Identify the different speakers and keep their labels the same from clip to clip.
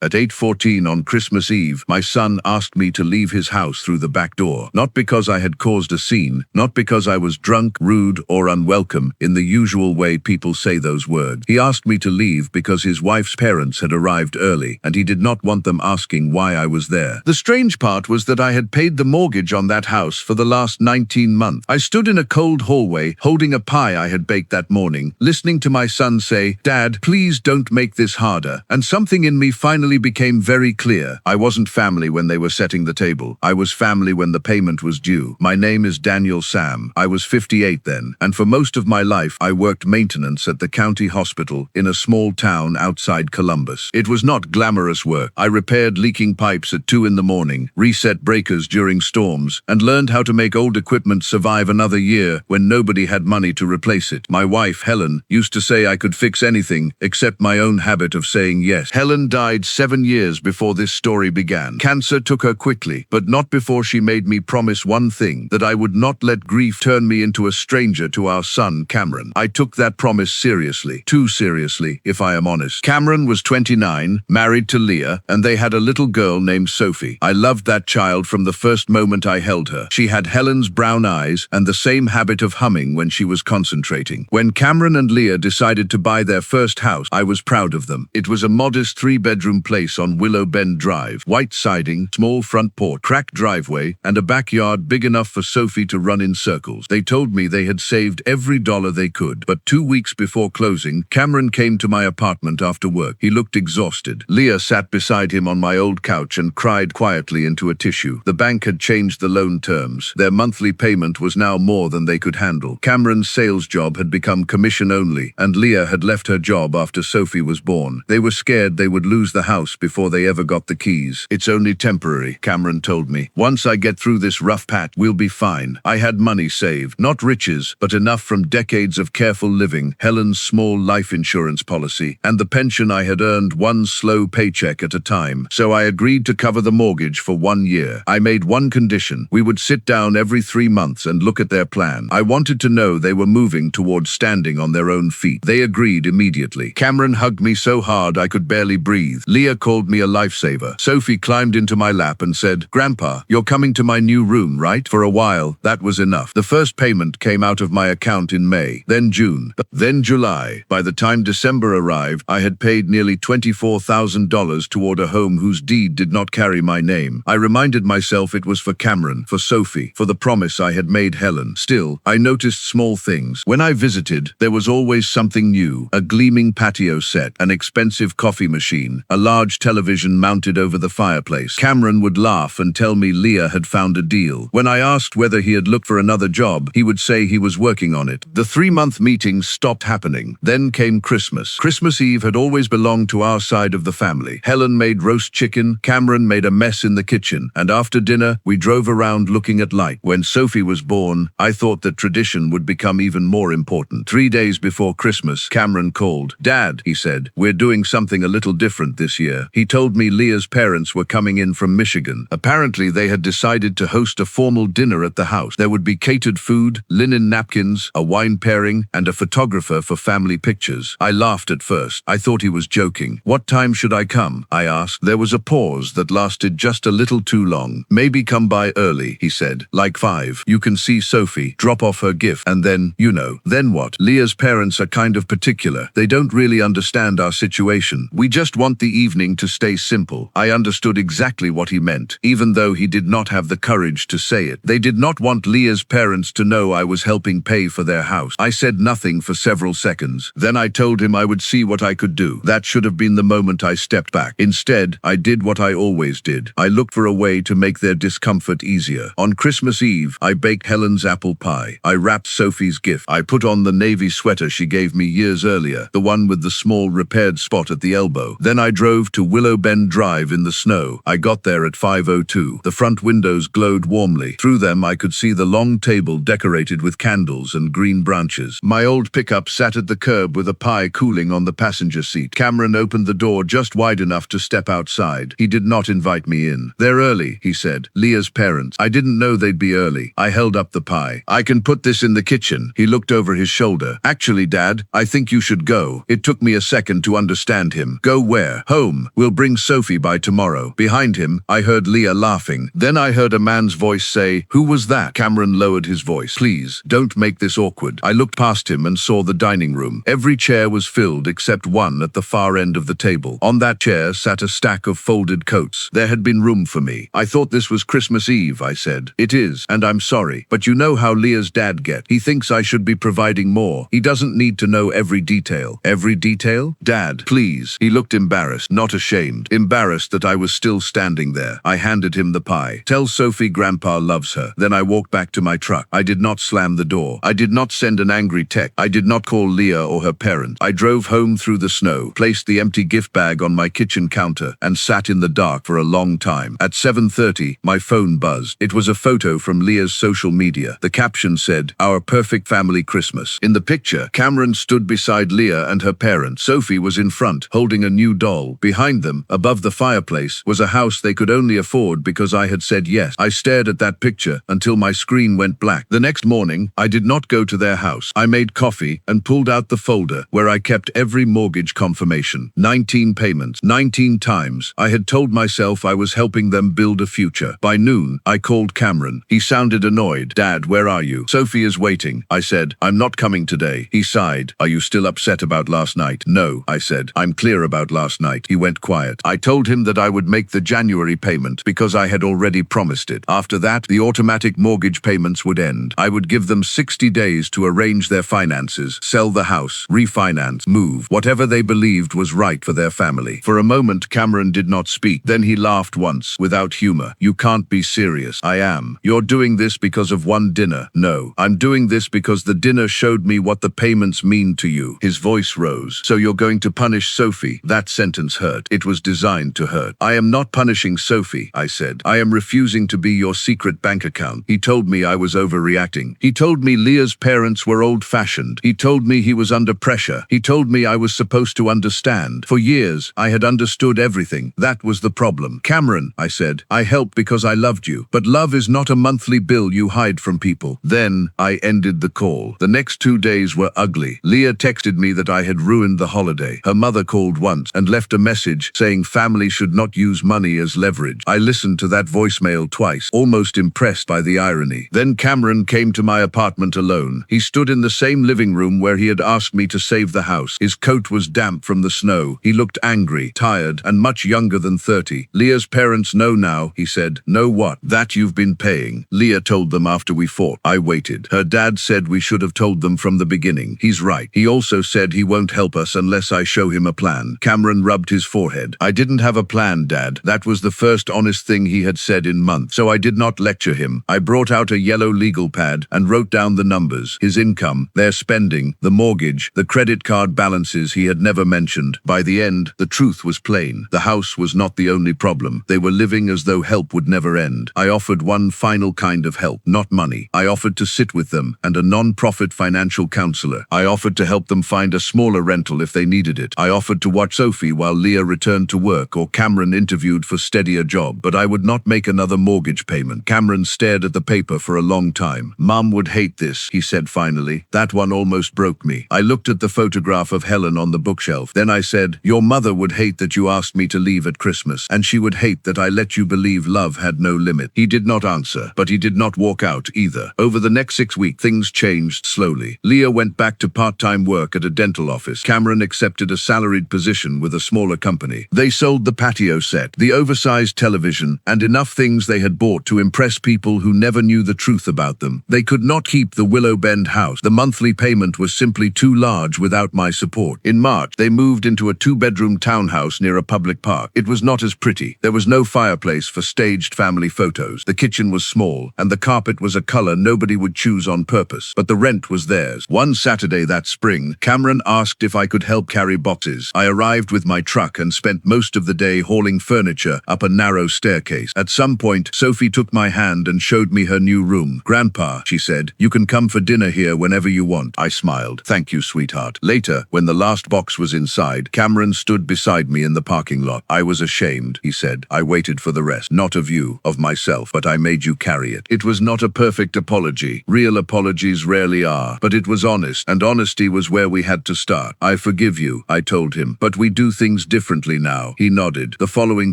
Speaker 1: At 8:14 on Christmas Eve, my son asked me to leave his house through the back door. Not because I had caused a scene, not because I was drunk, rude, or unwelcome, in the usual way people say those words. He asked me to leave because his wife's parents had arrived early, and he did not want them asking why I was there. The strange part was that I had paid the mortgage on that house for the last 19 months. I stood in a cold hallway, holding a pie I had baked that morning, listening to my son say, "Dad, please don't make this harder." And something in me finally became very clear. I wasn't family when they were setting the table. I was family when the payment was due. My name is Daniel Sam. I was 58 then, and for most of my life I worked maintenance at the county hospital in a small town outside Columbus. It was not glamorous work. I repaired leaking pipes at 2 in the morning, reset breakers during storms, and learned how to make old equipment survive another year when nobody had money to replace it. My wife, Helen, used to say I could fix anything except my own habit of saying yes. Helen died 7 years before this story began. Cancer took her quickly, but not before she made me promise one thing, that I would not let grief turn me into a stranger to our son, Cameron. I took that promise seriously. Too seriously, if I am honest. Cameron was 29, married to Leah, and they had a little girl named Sophie. I loved that child from the first moment I held her. She had Helen's brown eyes and the same habit of humming when she was concentrating. When Cameron and Leah decided to buy their first house, I was proud of them. It was a modest 3-bedroom place on Willow Bend Drive. White siding, small front porch, cracked driveway, and a backyard big enough for Sophie to run in circles. They told me they had saved every dollar they could. But 2 weeks before closing, Cameron came to my apartment after work. He looked exhausted. Leah sat beside him on my old couch and cried quietly into a tissue. The bank had changed the loan terms. Their monthly payment was now more than they could handle. Cameron's sales job had become commission only, and Leah had left her job after Sophie was born. They were scared they would lose the house before they ever got the keys. "It's only temporary," Cameron told me. "Once I get through this rough patch, we'll be fine." I had money saved. Not riches, but enough from decades of careful living, Helen's small life insurance policy, and the pension I had earned one slow paycheck at a time. So I agreed to cover the mortgage for 1 year. I made one condition. We would sit down every 3 months and look at their plan. I wanted to know they were moving towards standing on their own feet. They agreed immediately. Cameron hugged me so hard I could barely breathe. Leah called me a lifesaver. Sophie climbed into my lap and said, "Grandpa, you're coming to my new room, right?" For a while, that was enough. The first payment came out of my account in May, then June, then July. By the time December arrived, I had paid nearly $24,000 toward a home whose deed did not carry my name. I reminded myself it was for Cameron, for Sophie, for the promise I had made Helen. Still, I noticed small things. When I visited, there was always something new: a gleaming patio set, an expensive coffee machine, a large television mounted over the fireplace. Cameron would laugh and tell me Leah had found a deal. When I asked whether he had looked for another job, he would say he was working on it. The 3-month meetings stopped happening. Then came Christmas. Christmas Eve had always belonged to our side of the family. Helen made roast chicken, Cameron made a mess in the kitchen, and after dinner, we drove around looking at light. When Sophie was born, I thought that tradition would become even more important. 3 days before Christmas, Cameron called. "Dad," he said, "we're doing something a little different this year." He told me Leah's parents were coming in from Michigan. Apparently, they had decided to host a formal dinner at the house. There would be catered food, linen napkins, a wine pairing, and a photographer for family pictures. I laughed at first. I thought he was joking. "What time should I come?" I asked. There was a pause that lasted just a little too long. "Maybe come by early," he said. "Like 5. You can see Sophie, drop off her gift, and then, you know." "Then what?" "Leah's parents are kind of particular. They don't really understand our situation. We just want the evening to stay simple." I understood exactly what he meant, even though he did not have the courage to say it. They did not want Leah's parents to know I was helping pay for their house. I said nothing for several seconds. Then I told him I would see what I could do. That should have been the moment I stepped back. Instead, I did what I always did. I looked for a way to make their discomfort easier. On Christmas Eve, I baked Helen's apple pie. I wrapped Sophie's gift. I put on the navy sweater she gave me years earlier, the one with the small repaired spot at the elbow. Then I drove to Willow Bend Drive in the snow. I got there at 5:02. The front windows glowed warmly. Through them, I could see the long table decorated with candles and green branches. My old pickup sat at the curb with a pie cooling on the passenger seat. Cameron opened the door just wide enough to step outside. He did not invite me in. "They're early," he said. "Leah's parents. I didn't know they'd be early." I held up the pie. "I can put this in the kitchen." He looked over his shoulder. "Actually, Dad, I think you should go." It took me a second to understand him. "Go where?" "Home." home. We'll bring Sophie by tomorrow. Behind him, I heard Leah laughing. Then I heard a man's voice say, "Who was that?" Cameron lowered his voice. "Please, don't make this awkward." I looked past him and saw the dining room. Every chair was filled except one at the far end of the table. On that chair sat a stack of folded coats. There had been room for me. "I thought this was Christmas Eve," I said. "It is, and I'm sorry. But you know how Leah's dad gets. He thinks I should be providing more. He doesn't need to know every detail." "Every detail? Dad, please." He looked embarrassed, not ashamed. Embarrassed that I was still standing there. I handed him the pie. "Tell Sophie Grandpa loves her." Then I walked back to my truck. I did not slam the door. I did not send an angry text. I did not call Leah or her parents. I drove home through the snow, placed the empty gift bag on my kitchen counter, and sat in the dark for a long time. At 7:30, my phone buzzed. It was a photo from Leah's social media. The caption said, "Our perfect family Christmas." In the picture, Cameron stood beside Leah and her parents. Sophie was in front, holding a new doll. Behind them, above the fireplace, was a house they could only afford because I had said yes. I stared at that picture until my screen went black. The next morning, I did not go to their house. I made coffee and pulled out the folder where I kept every mortgage confirmation. 19 payments, 19 times. I had told myself I was helping them build a future. By noon, I called Cameron. He sounded annoyed. "Dad, where are you?" "Sophie is waiting." I said, "I'm not coming today." He sighed. "Are you still upset about last night?" "No," I said. "I'm clear about last night." He went quiet. I told him that I would make the January payment because I had already promised it. After that, the automatic mortgage payments would end. I would give them 60 days to arrange their finances, sell the house, refinance, move, whatever they believed was right for their family. For a moment, Cameron did not speak. Then he laughed once, without humor. "You can't be serious." "I am." "You're doing this because of one dinner." "No, I'm doing this because the dinner showed me what the payments mean to you." His voice rose. "So you're going to punish Sophie?" That sentence hurt. It was designed to hurt. "I am not punishing Sophie," I said. "I am refusing to be your secret bank account." He told me I was overreacting. He told me Leah's parents were old-fashioned. He told me he was under pressure. He told me I was supposed to understand. For years, I had understood everything. That was the problem. "Cameron," I said, "I helped because I loved you. But love is not a monthly bill you hide from people." Then, I ended the call. The next 2 days were ugly. Leah texted me that I had ruined the holiday. Her mother called once and left a message saying family should not use money as leverage. I listened to that voicemail twice, almost impressed by the irony. Then Cameron came to my apartment alone. He stood in the same living room where he had asked me to save the house. His coat was damp from the snow. He looked angry, tired, and much younger than 30. "Leah's parents know now," he said. "Know what?" "That you've been paying." Leah told them after we fought. I waited. "Her dad said we should have told them from the beginning." "He's right. He also said he won't help us unless I show him a plan." Cameron rubbed his forehead. "I didn't have a plan, Dad." That was the first honest thing he had said in months, so I did not lecture him. I brought out a yellow legal pad and wrote down the numbers, his income, their spending, the mortgage, the credit card balances he had never mentioned. By the end, the truth was plain. The house was not the only problem. They were living as though help would never end. I offered one final kind of help, not money. I offered to sit with them and a non-profit financial counselor. I offered to help them find a smaller rental if they needed it. I offered to watch Sophie while Leah returned to work or Cameron interviewed for steadier job. But I would not make another mortgage payment. Cameron stared at the paper for a long time. "Mom would hate this," he said finally. That one almost broke me. I looked at the photograph of Helen on the bookshelf. Then I said, "Your mother would hate that you asked me to leave at Christmas, and she would hate that I let you believe love had no limit." He did not answer, but he did not walk out either. Over the next 6 weeks, things changed slowly. Leah went back to part-time work at a dental office. Cameron accepted a salaried position with a smaller company. They sold the patio set, the oversized television, and enough things they had bought to impress people who never knew the truth about them. They could not keep the Willow Bend house. The monthly payment was simply too large without my support. In March, they moved into a 2-bedroom townhouse near a public park. It was not as pretty. There was no fireplace for staged family photos. The kitchen was small, and the carpet was a color nobody would choose on purpose. But the rent was theirs. One Saturday that spring, Cameron asked if I could help carry boxes. I arrived with my truck and spent most of the day hauling furniture up a narrow staircase. At some point, Sophie took my hand and showed me her new room. "Grandpa," she said, "you can come for dinner here whenever you want." I smiled. "Thank you, sweetheart." Later, when the last box was inside, Cameron stood beside me in the parking lot. "I was ashamed," he said. "I waited for the rest. Not of you, of myself, but I made you carry it." It was not a perfect apology. Real apologies rarely are, but it was honest, and honesty was where we had to start. "I forgive you," I told him, "but we do things differently differently now. He nodded. The following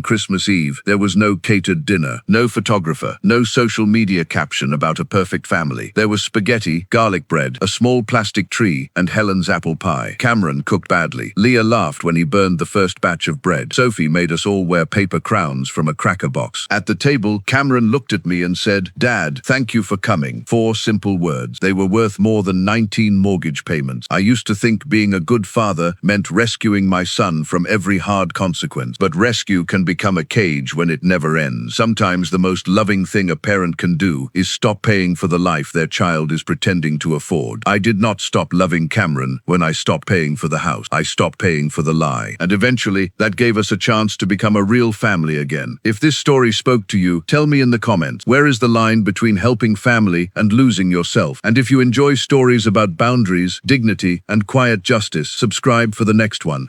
Speaker 1: Christmas Eve, there was no catered dinner, no photographer, no social media caption about a perfect family. There was spaghetti, garlic bread, a small plastic tree, and Helen's apple pie. Cameron cooked badly. Leah laughed when he burned the first batch of bread. Sophie made us all wear paper crowns from a cracker box. At the table, Cameron looked at me and said, "Dad, thank you for coming." 4 simple words. They were worth more than 19 mortgage payments. I used to think being a good father meant rescuing my son from every hard consequence. But rescue can become a cage when it never ends. Sometimes the most loving thing a parent can do is stop paying for the life their child is pretending to afford. I did not stop loving Cameron when I stopped paying for the house. I stopped paying for the lie. And eventually, that gave us a chance to become a real family again. If this story spoke to you, tell me in the comments, where is the line between helping family and losing yourself? And if you enjoy stories about boundaries, dignity, and quiet justice, subscribe for the next one.